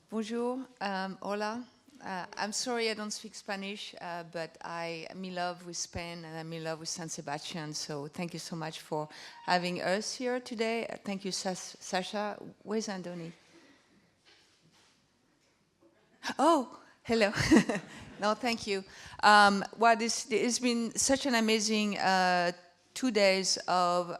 Bonjour, hola. I'm sorry I don't speak Spanish, but I'm in love with Spain and I'm in love with San Sebastian. So thank you so much for having us here today. Thank you, Sasha. Where's Andoni? Oh, hello. No, thank you. Well, it's been such an amazing 2 days of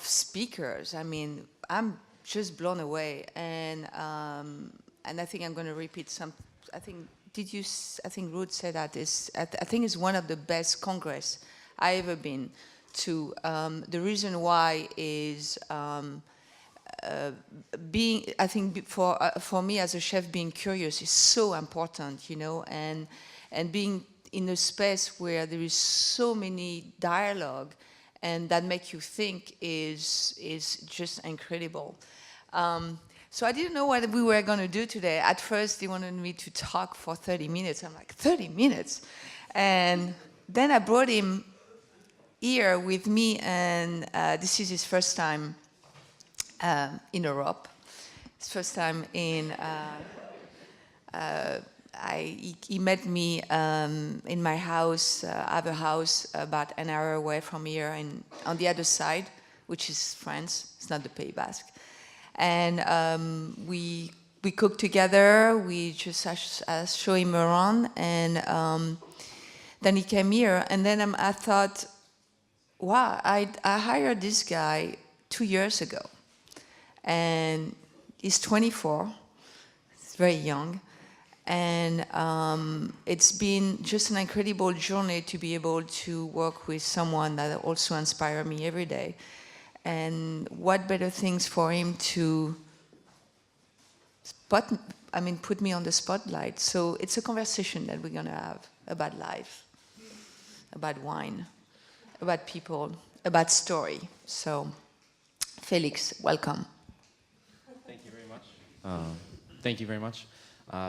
speakers. I mean, I'm just blown away, and I think I'm going to repeat some. I think I think Ruth said that I think it's one of the best Congress I ever been to. The reason why is being. I think for me as a chef, being curious is so important, you know, and being in a space where there is so many dialogue and that make you think is just incredible. So I didn't know what we were going to do today. At first, they wanted me to talk for 30 minutes. I'm like, 30 minutes? And then I brought him here with me, and this is his first time in Europe. His first time in... he met me in my house. I have a house about an hour away from here, on the other side, which is France. It's not the Pays Basque. And we cooked together. We just show him around, and then he came here. And then I thought, wow, I hired this guy 2 years ago, and he's 24. He's very young. And it's been just an incredible journey to be able to work with someone that also inspires me every day. And what better things for him to put me on the spotlight. So it's a conversation that we're going to have about life, about wine, about people, about story. So, Felix, welcome. Thank you very much. Thank you very much.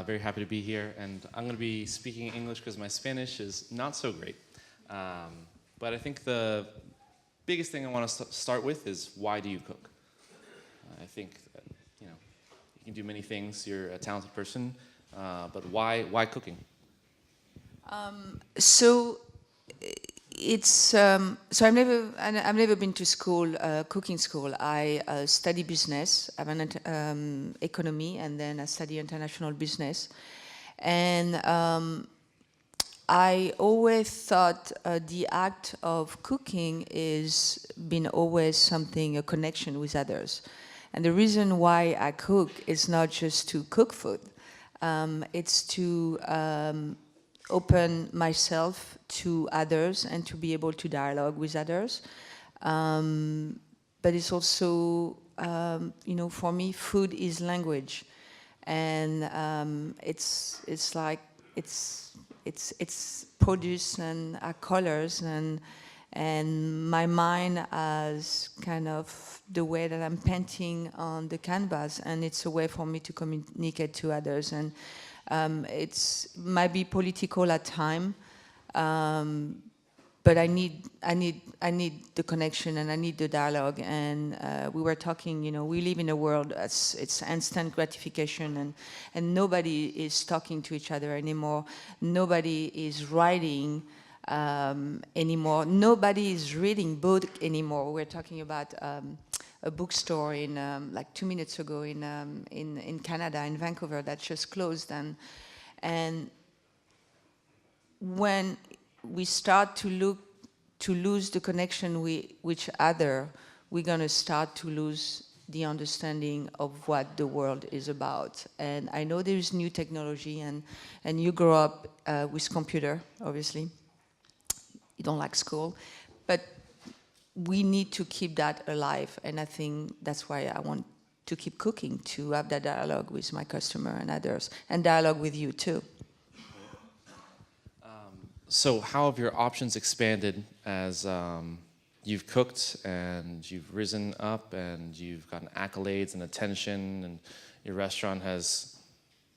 Very happy to be here, and I'm going to be speaking English because my Spanish is not so great. But I think the biggest thing I want to start with is, why do you cook? I think that, you can do many things. You're a talented person, but why cooking? So I've never been to school, cooking school. I study business. I have an economy, and then I study international business. And I always thought the act of cooking is been always something, a connection with others. And the reason why I cook is not just to cook food. It's to open myself to others and to be able to dialogue with others. But it's also, for me, food is language. And it's like, it's produce and colors, and my mind as kind of the way that I'm painting on the canvas, and it's a way for me to communicate to others. And It's might be political at time, but I need the connection and I need the dialogue. And we were talking, we live in a world that's it's instant gratification, and nobody is talking to each other anymore. Nobody is writing anymore. Nobody is reading book anymore. We're talking about a bookstore in like 2 minutes ago in Canada, in Vancouver, that just closed, and when we start to lose the connection with each other, we're going to start to lose the understanding of what the world is about. And I know there is new technology, and you grow up with computer, obviously. You don't like school, but we need to keep that alive, and I think that's why I want to keep cooking, to have that dialogue with my customer and others, and dialogue with you too. So how have your options expanded as you've cooked and you've risen up and you've gotten accolades and attention, and your restaurant has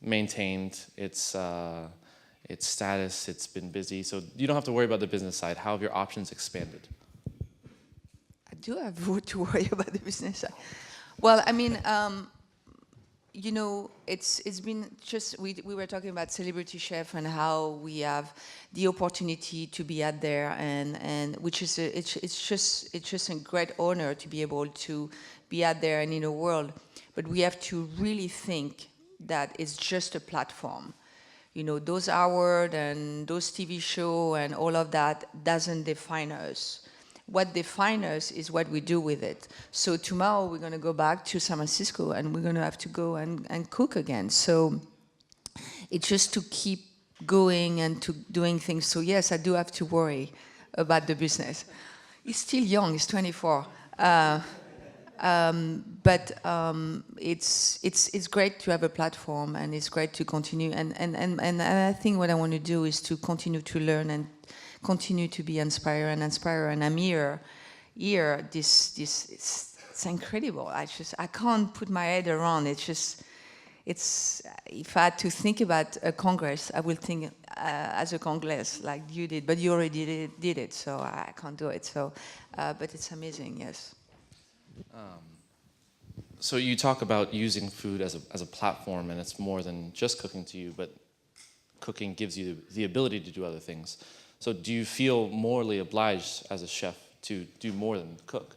maintained its status, it's been busy, so you don't have to worry about the business side. How have your options expanded? I do have to worry about the business side. Well, I mean, it's been just, we were talking about Celebrity Chef and how we have the opportunity to be out there, and which is it's just a great honor to be able to be out there and in a world, but we have to really think that it's just a platform. Those awards and those TV shows and all of that doesn't define us. What defines us is what we do with it. So tomorrow we're going to go back to San Francisco and we're going to have to go and cook again. So it's just to keep going and to doing things. So yes, I do have to worry about the business. He's still young, he's 24. But it's great to have a platform, and it's great to continue. And I think what I want to do is to continue to learn and continue to be inspired. And I'm here. It's incredible. I can't put my head around. It's if I had to think about a congress, I will think as a congress like you did, but you already did it, so I can't do it. So, but it's amazing, yes. So you talk about using food as a platform, and it's more than just cooking to you, but cooking gives you the ability to do other things. So do you feel morally obliged as a chef to do more than cook?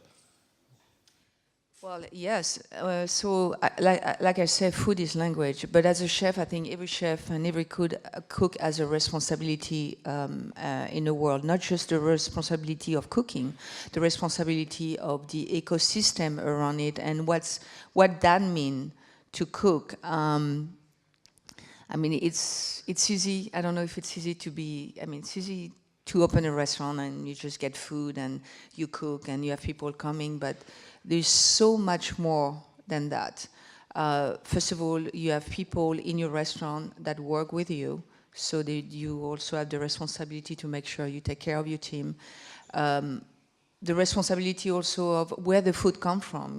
Well, yes. Like I said, food is language. But as a chef, I think every chef and every cook has a responsibility in the world. Not just the responsibility of cooking, the responsibility of the ecosystem around it, and what that means to cook. I mean, it's easy. I don't know if it's easy to be. I mean, it's easy to open a restaurant and you just get food and you cook and you have people coming, but there's so much more than that. First of all, you have people in your restaurant that work with you, so that you also have the responsibility to make sure you take care of your team. The responsibility also of where the food comes from,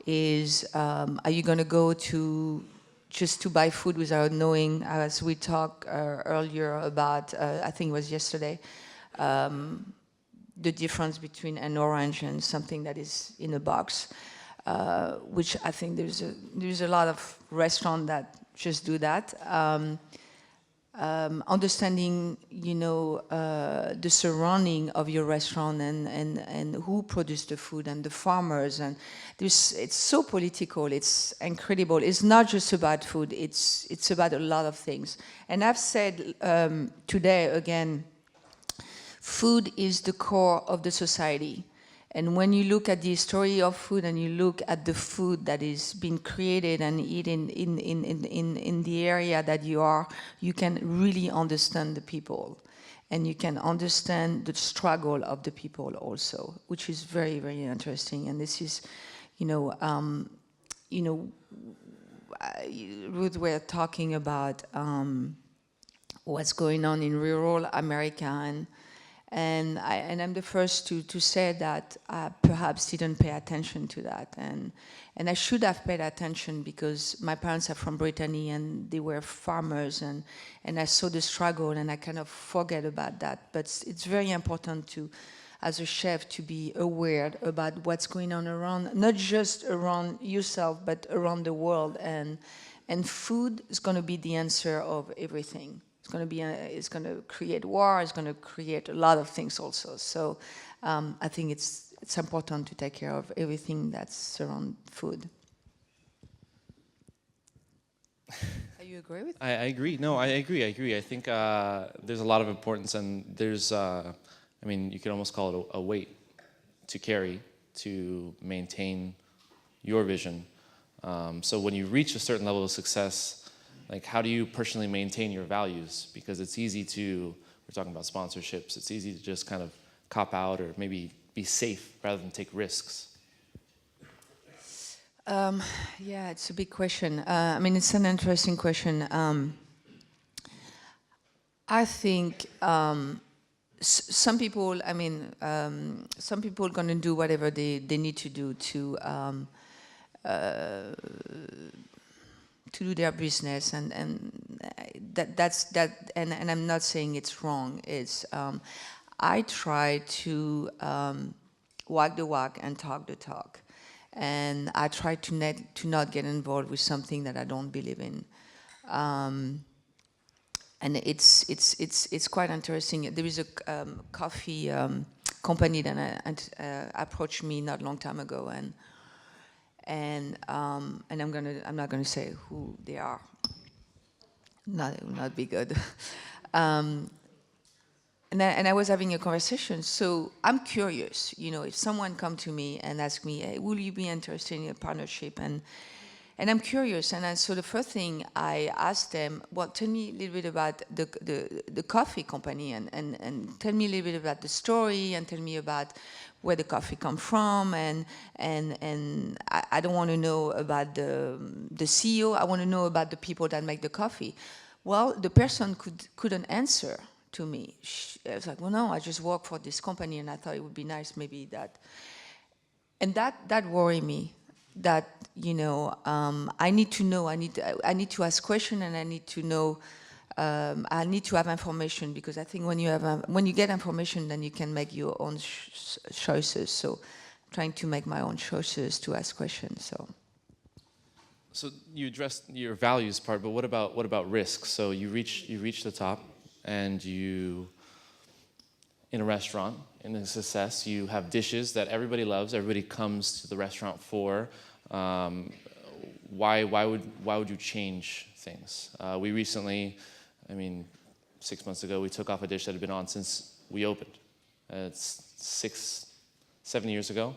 is are you going to go to just to buy food without knowing, as we talked earlier about, I think it was yesterday, the difference between an orange and something that is in a box, which I think there's a lot of restaurants that just do that. Understanding, the surrounding of your restaurant and who produced the food and the farmers, and it's so political. It's incredible. It's not just about food. It's about a lot of things. And I've said today again, food is the core of the society. And when you look at the story of food and you look at the food that is being created and eaten in the area that you are, you can really understand the people. And you can understand the struggle of the people also, which is very, very interesting. And this is, Ruth were talking about what's going on in rural America, And I'm the first to say that I perhaps didn't pay attention to that. And I should have paid attention because my parents are from Brittany and they were farmers, and I saw the struggle and I kind of forget about that. But it's very important to, as a chef, to be aware about what's going on around, not just around yourself, but around the world. And food is going to be the answer of everything. It's going to create war. It's going to create a lot of things also. So I think it's important to take care of everything that's around food. Are you agree with? I agree. No, I agree. I think there's a lot of importance, and there's, I mean, you could almost call it a weight to carry to maintain your vision. So when you reach a certain level of success, like, how do you personally maintain your values? Because it's easy to, we're talking about sponsorships, it's easy to just kind of cop out or maybe be safe rather than take risks. Yeah, it's a big question. I mean, it's an interesting question. I think some people, I mean, some people are going to do whatever they need to do to do their business, and that's that. And I'm not saying it's wrong. It's I try to walk the walk and talk the talk, and I try to not get involved with something that I don't believe in. And it's quite interesting. There is a coffee company that approached me not a long time ago, and I'm not gonna say who they are. It will not be good. And I was having a conversation. So I'm curious, if someone come to me and ask me, hey, will you be interested in a partnership? And I'm curious. So the first thing I asked them, well, tell me a little bit about the coffee company, and tell me a little bit about the story, and tell me about where the coffee come from, and I don't want to know about the CEO. I want to know about the people that make the coffee. Well, the person couldn't answer to me. I was like, well, no, I just work for this company, and I thought it would be nice maybe that. And that worried me. That I need to know. I need to ask questions, and I need to know. I need to have information, because I think when you get information, then you can make your own choices. So, I'm trying to make my own choices to ask questions. So you addressed your values part, but what about risk? So you reach the top, and you, in a restaurant, in a success, you have dishes that everybody loves. Everybody comes to the restaurant for. Why would you change things? We recently, 6 months ago, we took off a dish that had been on since we opened. It's 7 years ago.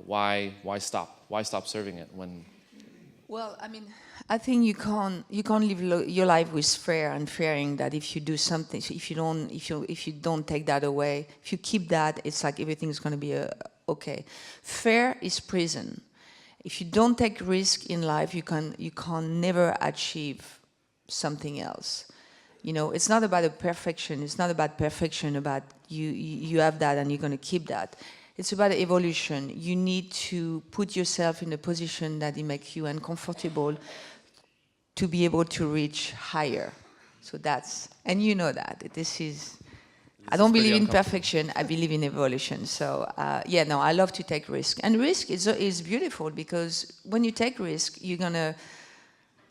Why stop? Why stop serving it when? Well, I think you can't live your life with fear and fearing that if you do something, so if you don't take that away, if you keep that, it's like everything's going to be okay. Fear is prison. If you don't take risk in life, you can never achieve something else. It's not about a perfection. It's not about perfection. About you have that and you're going to keep that. It's about evolution. You need to put yourself in a position that it makes you uncomfortable to be able to reach higher. So and you know that. I don't believe in perfection. I believe in evolution. So I love to take risk. And risk is beautiful, because when you take risk, you're going to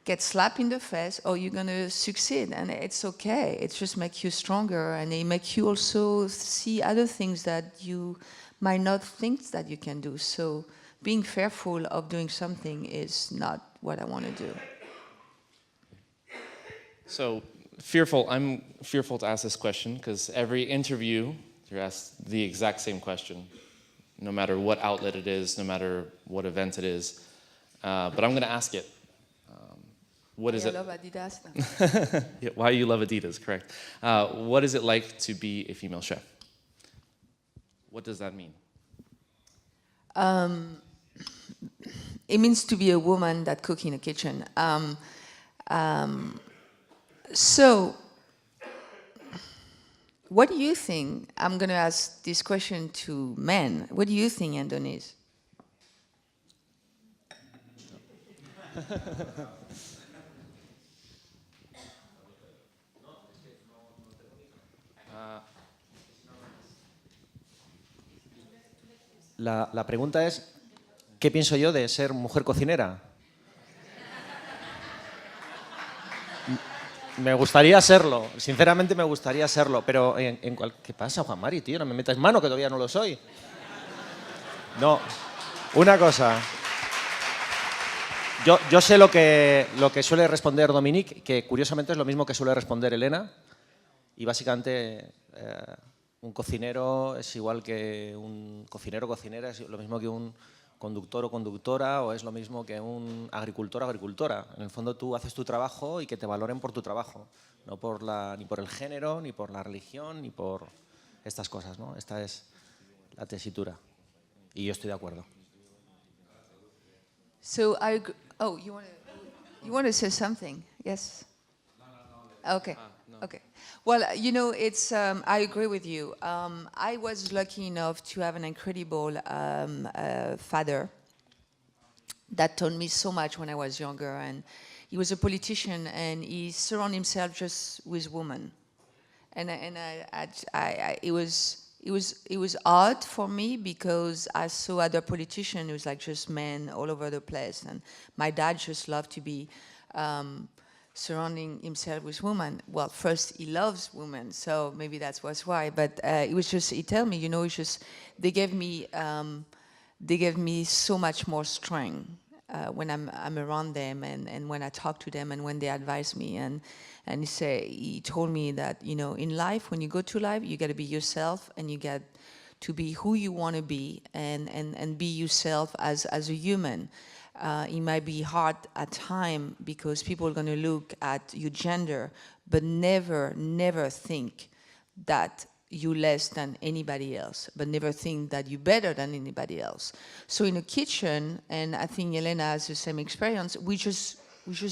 get slapped in the face, or you're going to succeed. And it's okay. It just makes you stronger, and it makes you also see other things that you might not think that you can do. So being fearful of doing something is not what I want to do. So I'm fearful to ask this question, because every interview, you're asked the exact same question, no matter what outlet it is, no matter what event it is. But I'm going to ask it. What is it? I love Adidas. Yeah, why you love Adidas, correct. What is it like to be a female chef? What does that mean? It means to be a woman that cooks in a kitchen. So What do you think? I'm going to ask this question to men. What do you think, Andonis? La pregunta es, ¿qué pienso yo de ser mujer cocinera? Me gustaría serlo, sinceramente me gustaría serlo, pero ¿qué pasa, Juan Mari, tío? No me metas mano, que todavía no lo soy. No, una cosa. Yo sé lo que suele responder Dominique, que curiosamente es lo mismo que suele responder Elena, y básicamente un cocinero es igual que un cocinero o cocinera, es lo mismo que un conductor o conductora, o es lo mismo que un agricultor o agricultora. En el fondo tú haces tu trabajo y que te valoren por tu trabajo, no por ni por el género, ni por la religión, ni por estas cosas, ¿no? Esta es la tesitura. Y yo estoy de acuerdo. So oh, you want to say something? Yes. Okay. No. Okay. Well, you know, it's. I agree with you. I was lucky enough to have an incredible father that taught me so much when I was younger, and he was a politician, and he surrounded himself just with women, and it was odd for me because I saw other politicians. It was like just men all over the place, and my dad just loved to be surrounding himself with women. Well, first he loves women, so maybe that's why. But it was just he told me, you know, it's just they gave me so much more strength when I'm around them and when I talk to them and when they advise me and he told me that, you know, in life, when you go to life, you got to be yourself and you got to be who you want to be and be yourself as a human. It might be hard at time because people are going to look at your gender, but never think that you less than anybody else, but never think that you better than anybody else. So in a kitchen, and I think Elena has the same experience, we just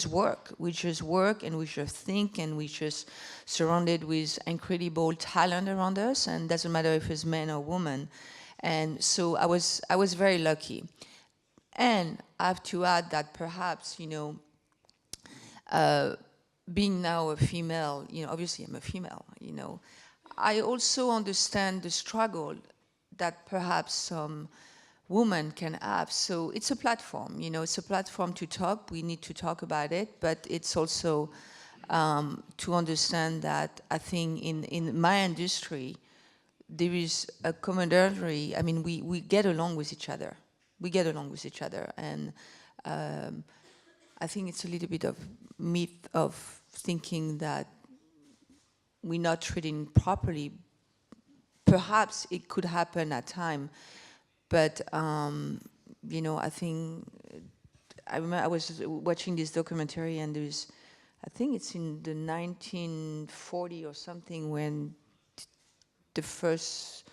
work. We just work and we just think and we just surrounded with incredible talent around us, and doesn't matter if it's man or woman. And so I was very lucky. And I have to add that perhaps, you know, being now a female, you know, obviously I'm a female, you know, I also understand the struggle that perhaps some women can have. So it's a platform, you know, it's a platform to talk. We need to talk about it, but it's also to understand that I think in my industry, there is a camaraderie. I mean, we get along with each other. We get along with each other. And I think it's a little bit of myth of thinking that we're not treating properly. Perhaps it could happen at time, but you know, I think I remember I was watching this documentary, and there's, I think it's in the 1940 or something when the first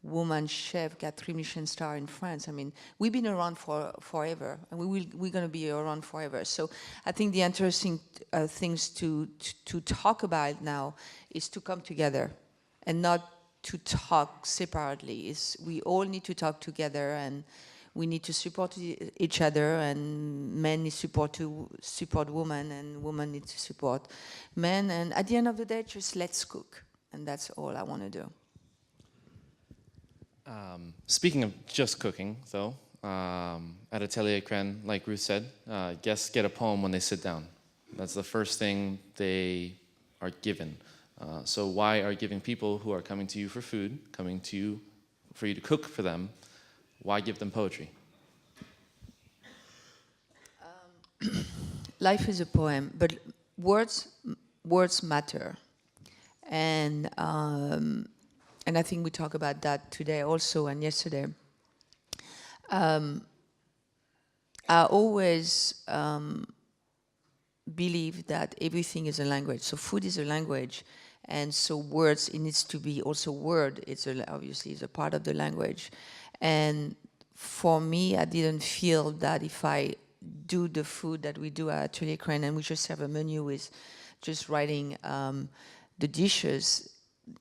woman chef got 3 Michelin star in France. I mean, we've been around for forever, and we're going to be around forever. So I think the interesting things to talk about now is to come together and not to talk separately. We all need to talk together, and we need to support each other, and men need to support women, and women need to support men. And at the end of the day, just let's cook. And that's all I want to do. Speaking of just cooking, though, at Acclaimed Crenn, like Ruth said, guests get a poem when they sit down. That's the first thing they are given. So why are giving people who are coming to you for food, coming to you for you to cook for them, why give them poetry? Life is a poem, but words matter. And I think we talk about that today also and yesterday. I always believe that everything is a language. So food is a language, and so words, it needs to be also word. Obviously is a part of the language. And for me, I didn't feel that if I do the food that we do at Acclaimed Crenn and we just have a menu with just writing the dishes,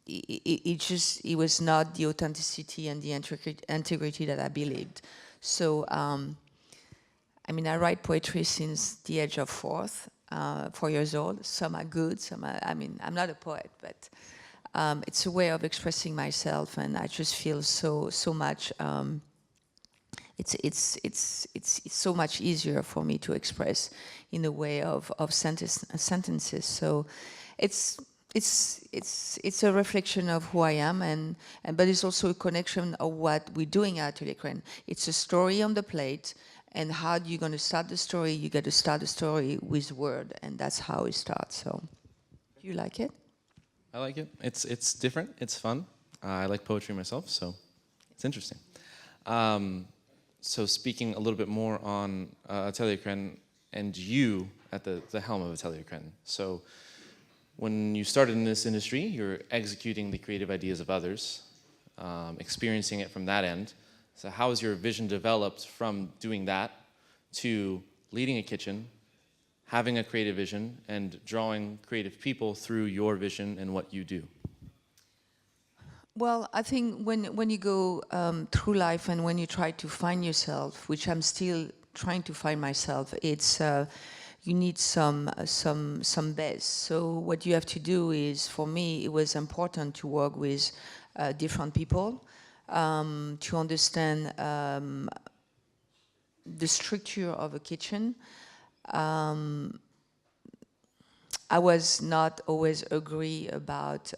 it was not the authenticity and the integrity that I believed. So, I mean, I write poetry since the age of 4 years old. Some are good, some are, I mean, I'm not a poet, but it's a way of expressing myself, and I just feel so much, it's so much easier for me to express in a way of sentences. So it's a reflection of who I am, but it's also a connection of what we're doing at Acclaimed Crenn. It's a story on the plate, and how you're going to start the story, you got to start the story with word, and that's how it starts. So, do you like it? I like it. It's different. It's fun. I like poetry myself, so it's interesting. So speaking a little bit more on Acclaimed Crenn and you at the helm of Acclaimed Crenn. So when you started in this industry, you're executing the creative ideas of others, experiencing it from that end. So how has your vision developed from doing that to leading a kitchen, having a creative vision, and drawing creative people through your vision and what you do? Well, I think when you go through life and when you try to find yourself, which I'm still trying to find myself, it's you need some base. So what you have to do is, for me, it was important to work with different people, to understand the structure of a kitchen. I was not always agree about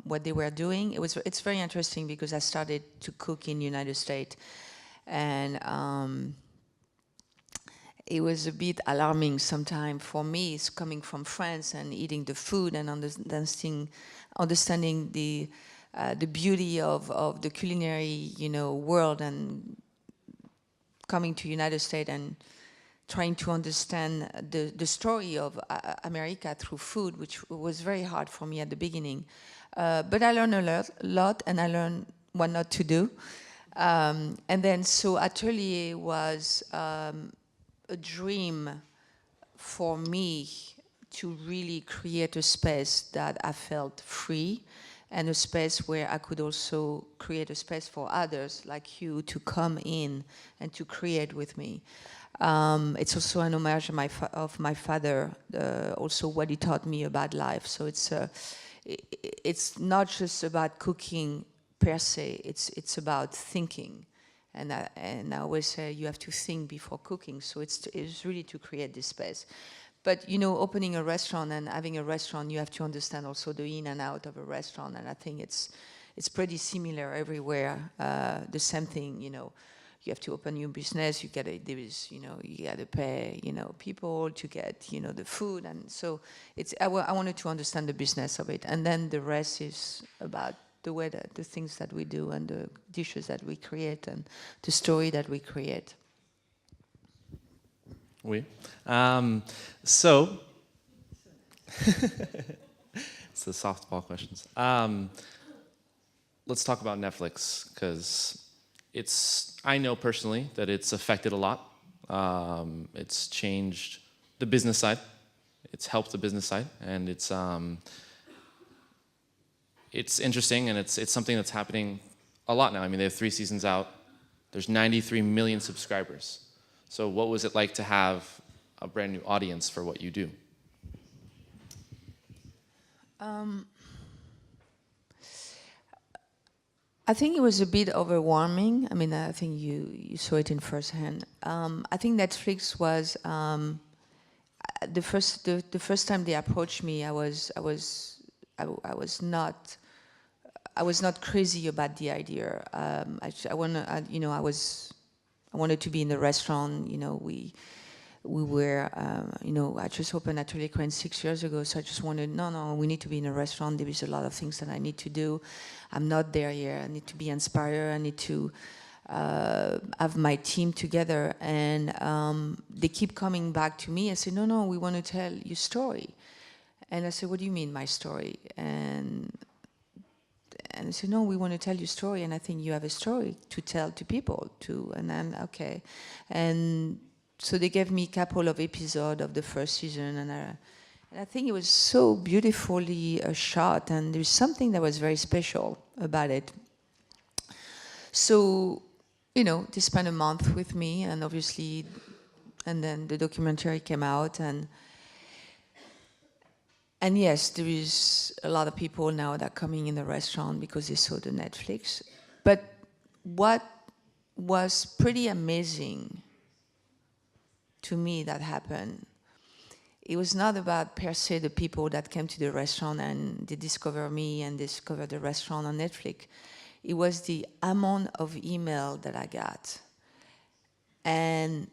what they were doing. It's very interesting because I started to cook in the United States, and it was a bit alarming sometimes for me. It's coming from France and eating the food and understanding the beauty of the culinary, world, and coming to United States and trying to understand the story of America through food, which was very hard for me at the beginning. But I learned a lot, and I learned what not to do. And then, so Atelier was a dream for me to really create a space that I felt free, and a space where I could also create a space for others like you to come in and to create with me. It's also an homage of my father, also what he taught me about life. So it's not just about cooking per se, it's about thinking. And I always say you have to think before cooking. So it's really to create this space. But, opening a restaurant and having a restaurant, you have to understand also the in and out of a restaurant. And I think it's pretty similar everywhere, the same thing, You have to open your business. You gotta pay, people to get, the food, and so I wanted to understand the business of it, and then the rest is about the things that we do and the dishes that we create and the story that we create. Oui. So it's the softball questions. Let's talk about Netflix, because I know personally that it's affected a lot. It's changed the business side. It's helped the business side, and it's interesting, and it's something that's happening a lot now. I mean, they have 3 seasons out. There's 93 million subscribers. So what was it like to have a brand new audience for what you do? I think it was a bit overwhelming. I mean, I think you saw it in firsthand. I think Netflix was the first time they approached me. I was not crazy about the idea. I wanted to be in the restaurant. We were, I just opened Acclaimed Crenn 6 years ago, so I just wanted, we need to be in a restaurant. There is a lot of things that I need to do. I'm not there yet. I need to be inspired. I need to have my team together. And they keep coming back to me and say, no, we want to tell your story. And I said, what do you mean, my story? And they said, no, we want to tell your story, and I think you have a story to tell to people too. And then, okay. And so they gave me a couple of episodes of the first season, And I think it was so beautifully shot, and there's something that was very special about it. So, you know, they spent a month with me, and obviously, and then the documentary came out, and yes, there is a lot of people now that are coming in the restaurant because they saw the Netflix. But what was pretty amazing to me that happened, it was not about per se the people that came to the restaurant and they discover me and discover the restaurant on Netflix. It was the amount of email that I got. And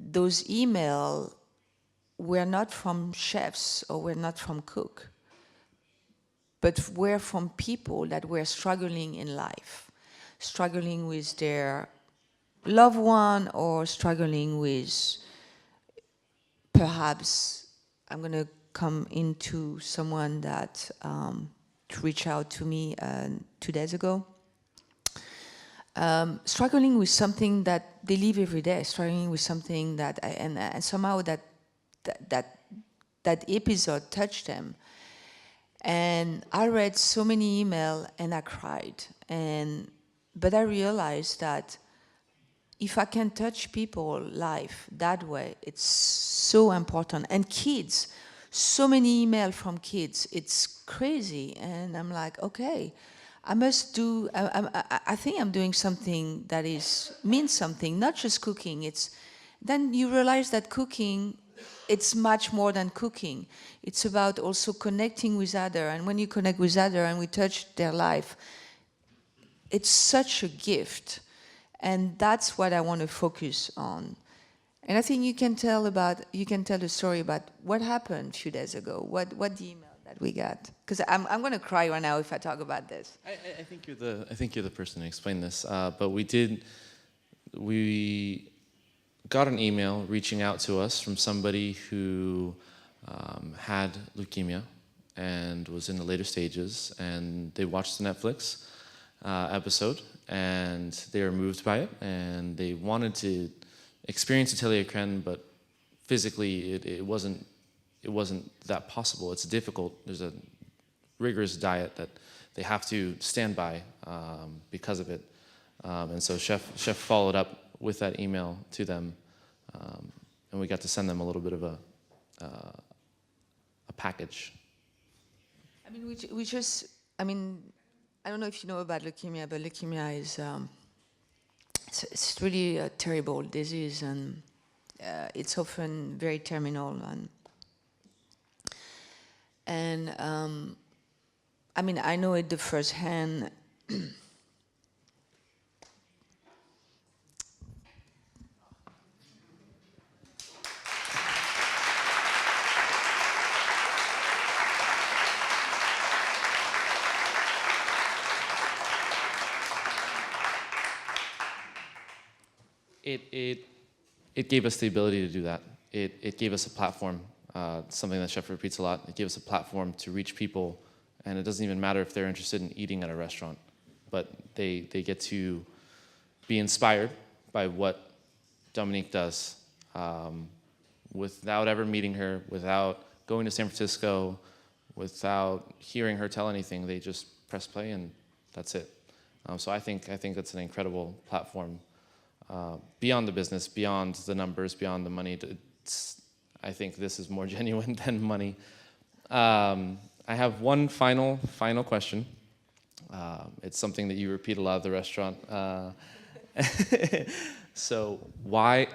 those emails were not from chefs or were not from cook, but were from people that were struggling in life, struggling with their loved one or struggling with, perhaps, I'm going to come into someone that reached out to me 2 days ago, struggling with something that they live every day, struggling with something that, and somehow that episode touched them. And I read so many emails and I cried. But I realized that if I can touch people's life that way, it's so important. And kids, so many emails from kids, it's crazy. And I'm like, okay, I must do, I think I'm doing something that means something, not just cooking. Then you realize that cooking, it's much more than cooking. It's about also connecting with others. And when you connect with others and we touch their life, it's such a gift. And that's what I want to focus on. And I think you can tell the story about what happened a few days ago, what the email that we got. Because I'm going to cry right now if I talk about this. I think you're the person to explain this. But we got an email reaching out to us from somebody who had leukemia and was in the later stages, and they watched the Netflix episode, and they were moved by it, and they wanted to experience Atelier Crenn, but physically it wasn't that possible. It's difficult. There's a rigorous diet that they have to stand by because of it, and so Chef followed up with that email to them, and we got to send them a little bit of a package. I mean, I don't know if you know about leukemia, but leukemia is it's really a terrible disease, and it's often very terminal. And I mean, I know it the first hand. It gave us the ability to do that. It gave us a platform, something that Chef repeats a lot. It gave us a platform to reach people, and it doesn't even matter if they're interested in eating at a restaurant, but they get to be inspired by what Dominique does without ever meeting her, without going to San Francisco, without hearing her tell anything. They just press play and that's it. So I think that's an incredible platform. Beyond the business, beyond the numbers, beyond the money, I think this is more genuine than money. I have one final question. It's something that you repeat a lot at the restaurant. So why?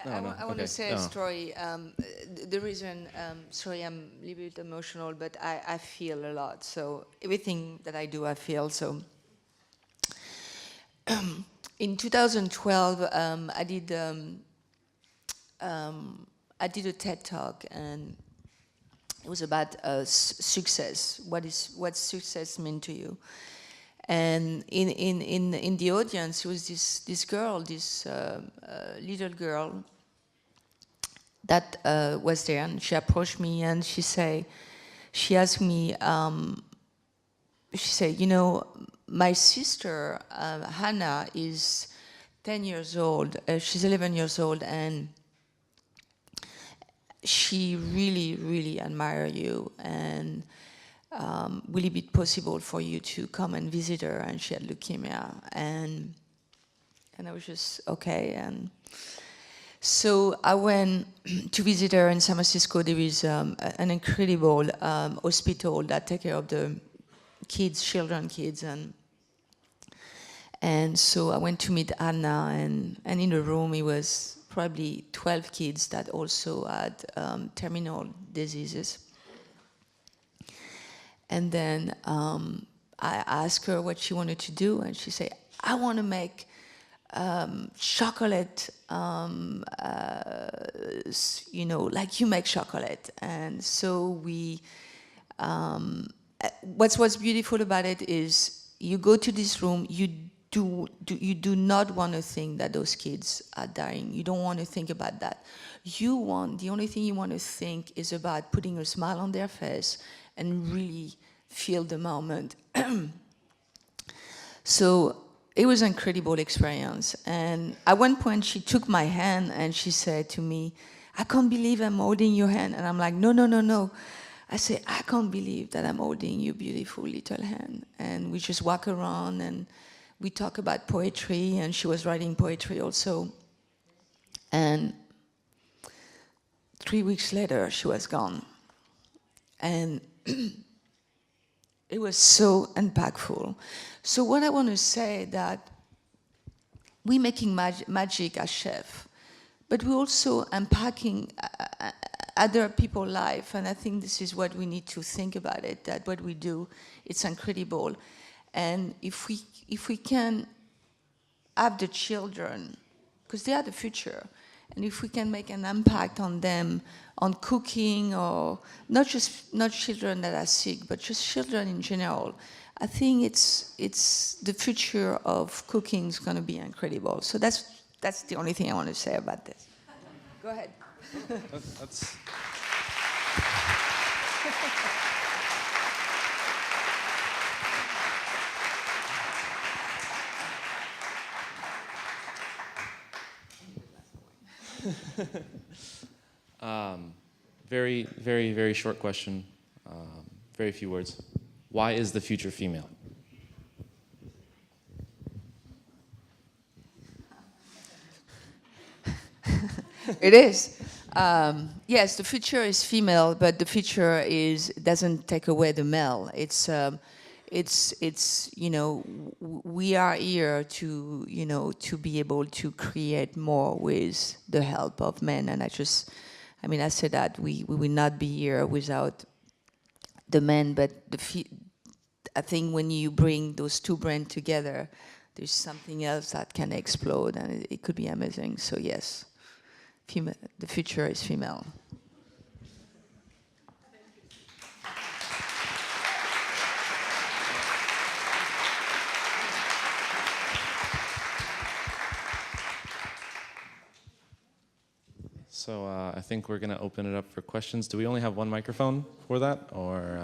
Hold on. I want to say a story. The reason, sorry, I'm a little bit emotional, but I feel a lot. So everything that I do, I feel. So in 2012, I did a TED Talk, and it was about success. What success mean to you? And in the audience was this girl, this little girl that was there, and she approached me and she asked me, she said, you know, my sister Hannah is 10 years old. She's 11 years old, and she really, really admire you, and will it be possible for you to come and visit her? And she had leukemia, and I was just okay. And so I went to visit her in San Francisco. There is an incredible hospital that take care of the kids, kids, and so I went to meet Anna, and in the room it was probably 12 kids that also had terminal diseases. And then I asked her what she wanted to do, and she said, I want to make chocolate, you know, like you make chocolate. And so we, what's beautiful about it is you go to this room, you do not want to think that those kids are dying. You don't want to think about that. The only thing you want to think is about putting a smile on their face and really feel the moment. So it was an incredible experience. And at one point she took my hand and she said to me, I can't believe I'm holding your hand. And I'm like, no, no, no, no. I said, I can't believe that I'm holding your beautiful little hand. And we just walk around and we talk about poetry, and she was writing poetry also. And 3 weeks later, she was gone. And it was so impactful. So what I want to say that we're making magic as chef, but we're also impacting other people's life. And I think this is what we need to think about it, that what we do, it's incredible. And if we can have the children, because they are the future, and if we can make an impact on them, on cooking, or not children that are sick, but just children in general, I think it's the future of cooking is going to be incredible. So that's the only thing I want to say about this. Go ahead. That's very, very, very short question. Very few words. Why is the future female? It is. Yes, the future is female, but the future doesn't take away the male. It's you know, we are here to, you know, to be able to create more with the help of men. And I said that we will not be here without the men, but I think when you bring those two brains together, there's something else that can explode, and it could be amazing. So yes, the future is female. So I think we're going to open it up for questions. Do we only have one microphone for that, or?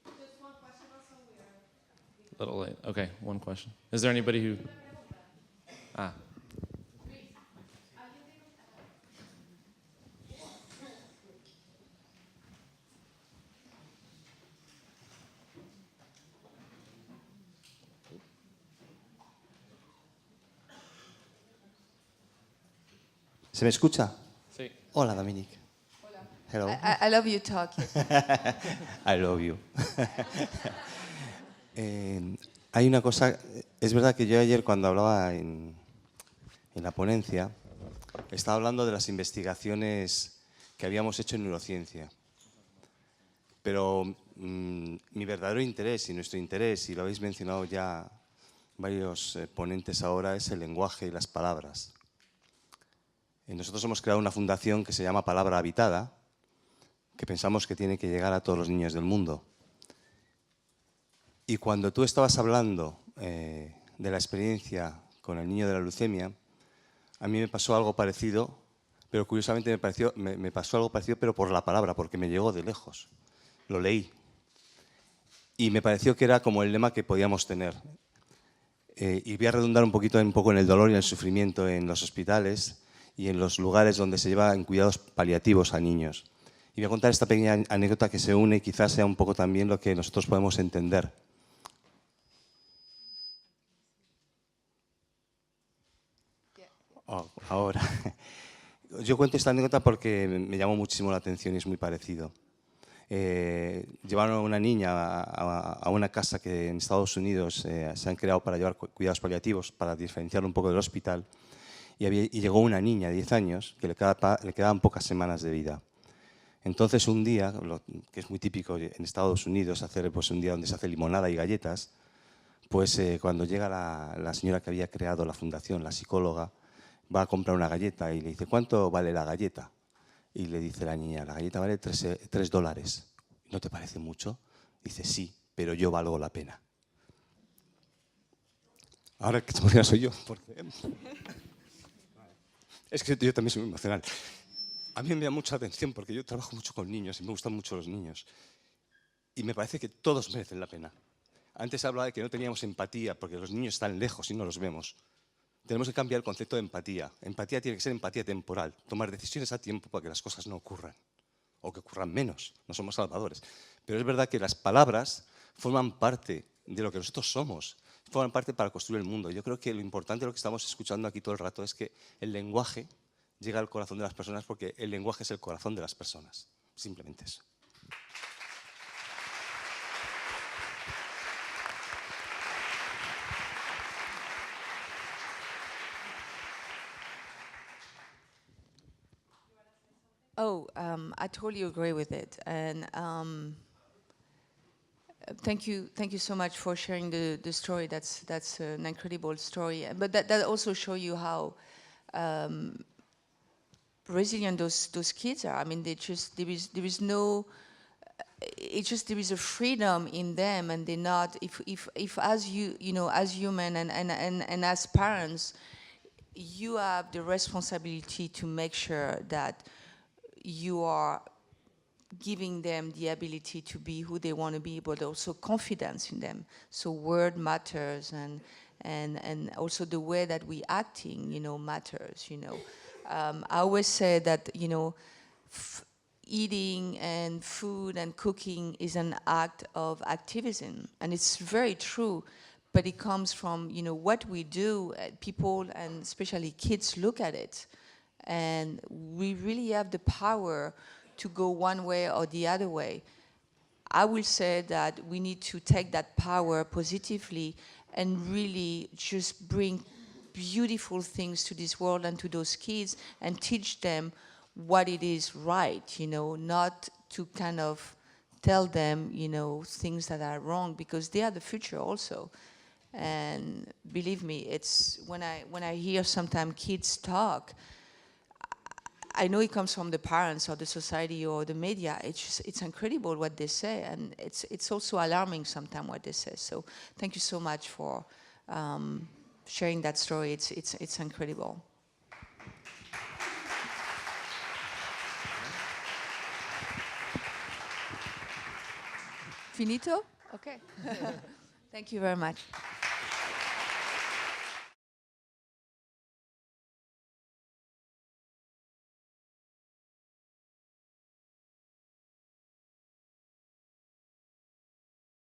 Just one question also. We are A little late. Okay, one question. Is there anybody who? Ah. ¿Se me escucha? Sí. Hola, Dominique. Hola. Hello. I love your talk. I love you. Hay una cosa, es verdad que yo ayer cuando hablaba en la ponencia, estaba hablando de las investigaciones que habíamos hecho en neurociencia. Pero mi verdadero interés y nuestro interés, y lo habéis mencionado ya varios ponentes ahora, es el lenguaje y las palabras. Nosotros hemos creado una fundación que se llama Palabra Habitada, que pensamos que tiene que llegar a todos los niños del mundo. Y cuando tú estabas hablando de la experiencia con el niño de la leucemia, a mí me pasó algo parecido, pero curiosamente me pasó algo parecido, pero por la palabra, porque me llegó de lejos. Lo leí. Y me pareció que era como el lema que podíamos tener. Y voy a redundar un poco en el dolor y el sufrimiento en los hospitales. y en los lugares donde se lleva en cuidados paliativos a niños. Y voy a contar esta pequeña anécdota que se une y quizás sea un poco también lo que nosotros podemos entender. Oh, ahora. Yo cuento esta anécdota porque me llamó muchísimo la atención y es muy parecido. Llevaron a una niña a una casa que en Estados Unidos se han creado para llevar cuidados paliativos, para diferenciarlo un poco del hospital, y llegó una niña de 10 años que le quedaban pocas semanas de vida. Entonces un día, que es muy típico en Estados Unidos, hacer pues, un día donde se hace limonada y galletas, pues cuando llega la señora que había creado la fundación, la psicóloga, va a comprar una galleta y le dice, ¿cuánto vale la galleta? Y le dice la niña, la galleta vale $3. ¿No te parece mucho? Dice, sí, pero yo valgo la pena. Ahora que se soy yo, porque... Es que yo también soy muy emocional. A mí me da mucha atención porque yo trabajo mucho con niños y me gustan mucho los niños. Y me parece que todos merecen la pena. Antes hablaba de que no teníamos empatía porque los niños están lejos y no los vemos. Tenemos que cambiar el concepto de empatía. Empatía tiene que ser empatía temporal, tomar decisiones a tiempo para que las cosas no ocurran, o que ocurran menos, no somos salvadores. Pero es verdad que las palabras forman parte de lo que nosotros somos, forman parte para construir el mundo. Yo creo que lo importante de lo que estamos escuchando aquí todo el rato es que el lenguaje llega al corazón de las personas porque el lenguaje es el corazón de las personas. Simplemente eso. I totally agree with it, and thank you so much for sharing the story. That's an incredible story, but that also shows you how resilient those kids are. I mean, there is no. It's just there is a freedom in them, and they're not. If as as human and as parents, you have the responsibility to make sure that you are giving them the ability to be who they want to be, but also confidence in them. So word matters, and also the way that we acting, matters. I always say that eating and food and cooking is an act of activism, and it's very true. But it comes from what we do. People and especially kids look at it. And we really have the power to go one way or the other way. I will say that we need to take that power positively and really just bring beautiful things to this world and to those kids and teach them what it is right, not to kind of tell them, things that are wrong, because they are the future also. And believe me, it's when I hear sometimes kids talk, I know it comes from the parents or the society or the media. It's incredible what they say, and it's also alarming sometimes what they say. So thank you so much for sharing that story. It's incredible. Finito? Okay. Thank you very much.